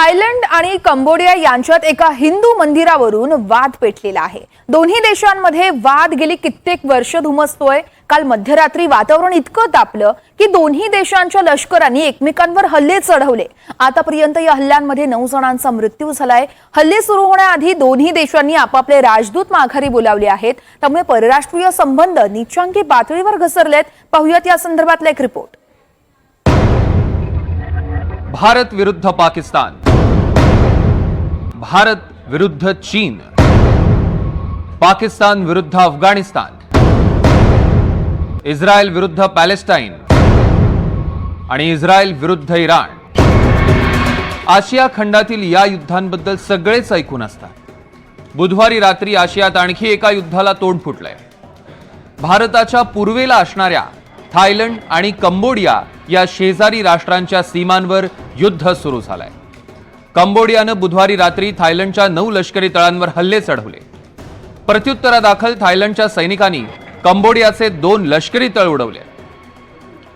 Thailand आणि Cambodia यांच्यात एका हिंदू मंदिरावरून वाद पेटलेला आहे। दोन्ही देशांमध्ये वाद गेली कित्येक वर्ष धुमसतोय। काल मध्यरात्री वातावरण इतकं तापलं की दोन्ही देशांच्या लष्करांनी एकमेकांवर हल्ले चढवले। आतापर्यंत या हल्ल्यांमध्ये 9 जणांचा मृत्यू झालाय। हल्ले सुरू होण्याआधी दोन्ही देशांनी आपापले राजदूत माघारी बोलावले आहेत। त्यामुळे परराष्ट्रीय संबंध नीचांकी पातळीवर घसरलेत। पाहूयात या संदर्भातला एक रिपोर्ट। भारत विरुद्ध पाकिस्तान, भारत विरुद्ध चीन, पाकिस्तान विरुद्ध अफगाणिस्तान, इस्रायल विरुद्ध पॅलेस्टाईन आणि इस्रायल विरुद्ध इराण। आशिया खंडातील या युद्धांबद्दल सगळेच ऐकून असतात। बुधवारी रात्री आशियात आणखी एका युद्धाला तोंड फुटलंय। भारताच्या पूर्वेला असणाऱ्या थायलंड आणि कंबोडिया या शेजारी राष्ट्रांच्या सीमांवर युद्ध सुरू झालंय। कंबोडियानं बुधवारी रात्री थायलंडच्या 9 लष्करी तळांवर हल्ले चढवले। प्रत्युत्तरादाखल थायलंडच्या सैनिकांनी कंबोडियाचे 2 लष्करी तळ उडवले।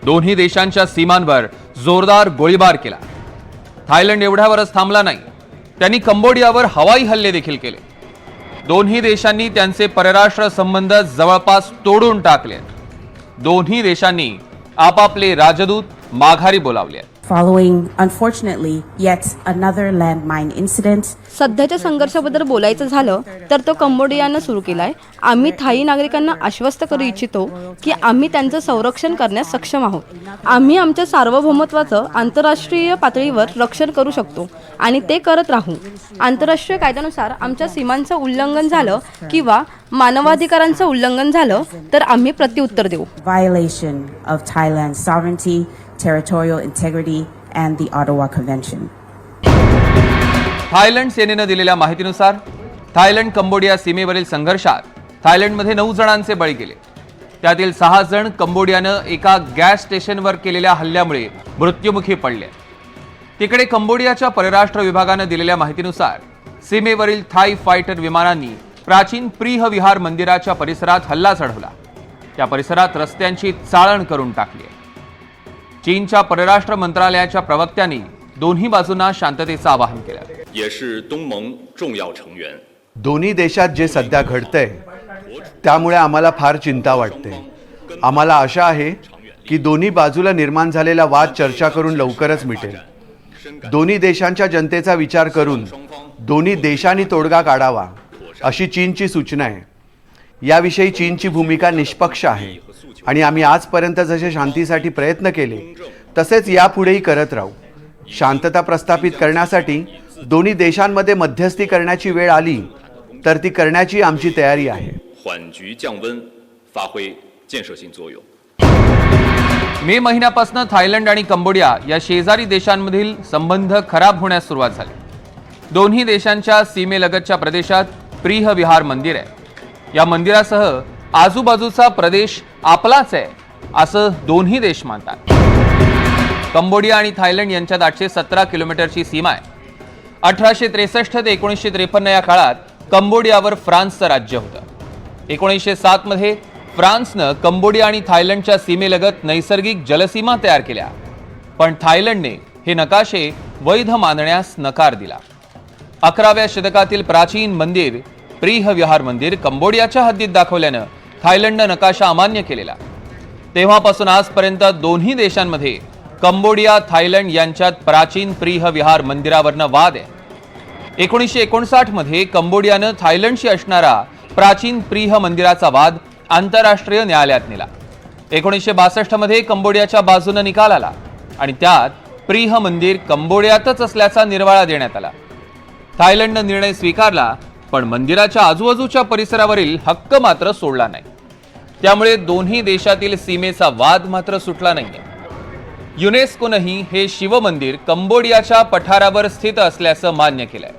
दोन्ही देशांच्या सीमांवर जोरदार गोळीबार केला। थायलंड एवढ्यावरच थांबला नाही, त्यांनी कंबोडियावर हवाई हल्ले देखील केले। दोन्ही देशांनी त्यांचे परराष्ट्र संबंध जवळपास तोडून टाकले। दोन्ही देशांनी आपापले राजदूत माघारी बोलावले। Following, unfortunately, yet another landmine incident. सध्याच्या संघर्षाबद्दल बोलायचं झालं तर तो कंबोडियानं सुरू केलाय। आम्ही थाई नागरिकांना आश्वस्त करू इच्छितो की आम्ही त्यांचं संरक्षण करण्यास सक्षम आहोत। आम्ही आमच्या सार्वभौमत्वाचं आंतरराष्ट्रीय पातळीवर रक्षण करू शकतो आणि ते करत राहू। आंतरराष्ट्रीय कायद्यानुसार आमच्या सीमांचं उल्लंघन झालं किंवा मानवाधिकारांचं उल्लंघन झालं तर आम्ही प्रत्युत्तर देऊ। Violation of Thailand's sovereignty, territorial integrity, and the Ottawa Convention. Thailand सेनेनं दिलेल्या माहितीनुसार थायलंड कंबोडिया सीमेवरील संघर्षात थायलंडमध्ये 9 जणांचे बळी गेले। त्यातील 6 जण कंबोडियानं एका गॅस स्टेशनवर केलेल्या हल्ल्यामुळे मृत्युमुखी पडले। तिकडे कंबोडियाच्या परराष्ट्र विभागानं दिलेल्या माहितीनुसार सीमेवरील थाई फायटर विमानांनी प्राचीन प्रीह विहार मंदिराच्या परिसरात हल्ला चढवला। त्या परिसरात रस्त्यांची चाळण करून टाकली। चीनच्या परराष्ट्र मंत्रालयाच्या प्रवक्त्यांनी दोन्ही बाजूंना शांततेचं आवाहन केलं। दोन्ही देशात जे सध्या घडतंय त्यामुळे आम्हाला फार चिंता वाटते। आम्हाला आशा आहे की दोन्ही बाजूला निर्माण झालेला वाद चर्चा करून लवकरच मिटेल। दोन्ही देशांच्या जनतेचा विचार करून दोन्ही देशांनी तोडगा काढावा अशी चीनची सूचना आहे। याविषयी चीनची भूमिका निष्पक्ष आहे आणि आम्ही आजपर्यंत जसे शांतीसाठी प्रयत्न केले तसेच यापुढेही करत राहू। शांतता प्रस्थापित करण्यासाठी दोन्ही देशांमध्ये मध्यस्थी करण्याची वेळ आली तर ती करण्याची आमची तयारी आहे। मे महिन्यापासून थायलंड आणि कंबोडिया या शेजारी देशांमधील संबंध खराब होण्यास सुरुवात झाली। दोन्ही देशांच्या सीमेलगतच्या प्रदेशात प्रीह विहार मंदिर आहे। या मंदिरासह आजूबाजूचा प्रदेश आपलाच आहे असं दोन्ही देश मानतात। कंबोडिया आणि थायलंड यांच्यात 817 किलोमीटरची सीमा आहे। 1863 ते 1953 या काळात कंबोडियावर फ्रान्सचं राज्य होतं। 1907 मध्ये फ्रान्सनं कंबोडिया आणि थायलंडच्या सीमेलगत नैसर्गिक जलसीमा तयार केल्या, पण थायलंडने हे नकाशे वैध मानण्यास नकार दिला। 11व्या शतकातील प्राचीन मंदिर प्रीह विहार मंदिर कंबोडियाच्या हद्दीत दाखवल्यानं थायलंडनं नकाशा अमान्य केलेला। तेव्हापासून आजपर्यंत दोन्ही देशांमध्ये कंबोडिया थायलंड यांच्यात प्राचीन प्रीह विहार मंदिरावरनं वाद आहे। 1959 मध्ये कंबोडियानं थायलंडशी असणारा प्राचीन प्रीह मंदिराचा वाद आंतरराष्ट्रीय न्यायालयात नेला। 1962 मध्ये कंबोडियाच्या बाजूने निकाल आला आणि त्यात प्रीह मंदिर कंबोडियातच असल्याचा निर्वाळा देण्यात आला। थायलंडनं निर्णय स्वीकारला, पण मंदिराच्या आजूबाजूच्या परिसरावरील हक्क मात्र सोडला नाही। त्यामुळे दोन्ही देशातील सीमेचा वाद मात्र सुटला नाहीये। युनेस्कोनंही हे शिवमंदिर कंबोडियाच्या पठारावर स्थित असल्याचं मान्य केलंय।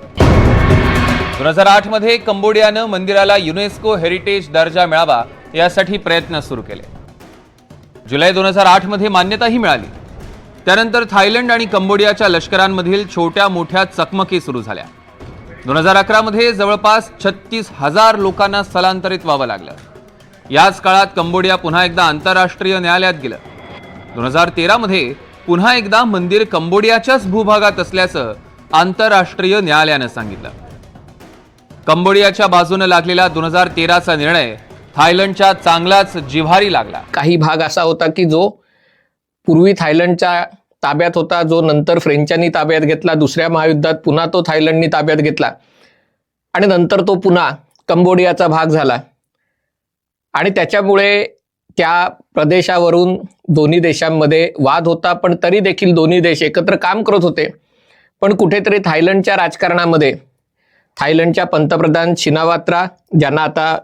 2008 मध्ये कंबोडियानं मंदिराला युनेस्को हेरिटेज दर्जा मिळावा यासाठी प्रयत्न सुरू केले। जुलै 2008 मध्ये मान्यताही मिळाली। त्यानंतर थायलंड आणि कंबोडियाच्या लष्करांमधील छोट्या मोठ्या चकमकी सुरू झाल्या। 2011 मध्ये जवळपास 36,000 लोकांना स्थलांतरित व्हावं लागलं। याच काळात कंबोडिया पुन्हा एकदा आंतरराष्ट्रीय न्यायालयात गेलं। 2013 मध्ये पुन्हा एकदा मंदिर कंबोडियाच्याच भूभागात असल्याचं आंतरराष्ट्रीय न्यायालयानं सांगितलं. कंबोडियाच्या बाजूने लागलेला 2013चा निर्णय थायलंडच्या चांगलाच जिव्हारी लागला. काही भाग असा होता की जो पूर्वी थायलंडच्या ताब्यात होता, जो नंतर फ्रेंचांनी ताब्यात घेतला, दुसऱ्या महायुद्धात पुन्हा तो थायलंडनी ताब्यात घेतला आणि नंतर तो पुन्हा कंबोडियाचा भाग झाला. आणि त्याच्यामुळे त्या प्रदेशावरून दोन्ही देशांमध्ये वाद होता, पण तरी देखील दोन्ही देश एकत्र काम करत होते. पण कुठेतरी थायलंडच्या राजकारणामध्ये थायलंडच्या पंतप्रधान शिनावात्रा, ज्यांना आता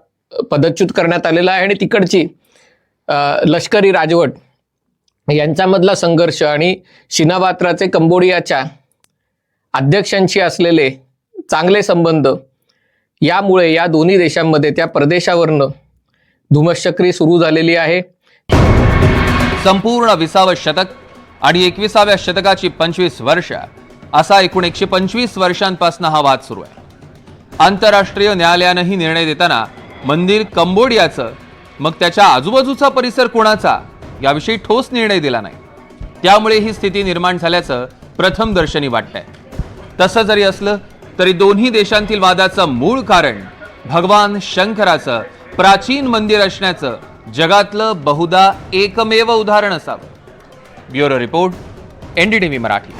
पदच्युत करण्यात आलेला आहे, आणि तिकडची लष्करी राजवट यांच्यामधला संघर्ष आणि शिनावात्राचे कंबोडियाच्या अध्यक्षांशी असलेले चांगले संबंध, यामुळे या दोन्ही देशांमध्ये त्या प्रदेशावरनं धुमश्चक्री सुरू झालेली आहे. संपूर्ण 20वं शतक आणि 21व्या शतकाची 25 वर्ष, असा एकूण 125 वर्षांपासून हा वाद सुरू आहे. आंतरराष्ट्रीय न्यायालयानंही निर्णय देताना मंदिर कंबोडियाचं, मग त्याच्या आजूबाजूचा परिसर कोणाचा याविषयी ठोस निर्णय दिला नाही. त्यामुळे ही स्थिती निर्माण झाल्याचं प्रथमदर्शनी वाटतंय. तसं जरी असलं तरी दोन्ही देशांतील वादाचं मूळ कारण भगवान शंकराचं प्राचीन मंदिर असण्याचं जगातलं बहुधा एकमेव उदाहरण असावं. Bureau report, NDTV Marathi.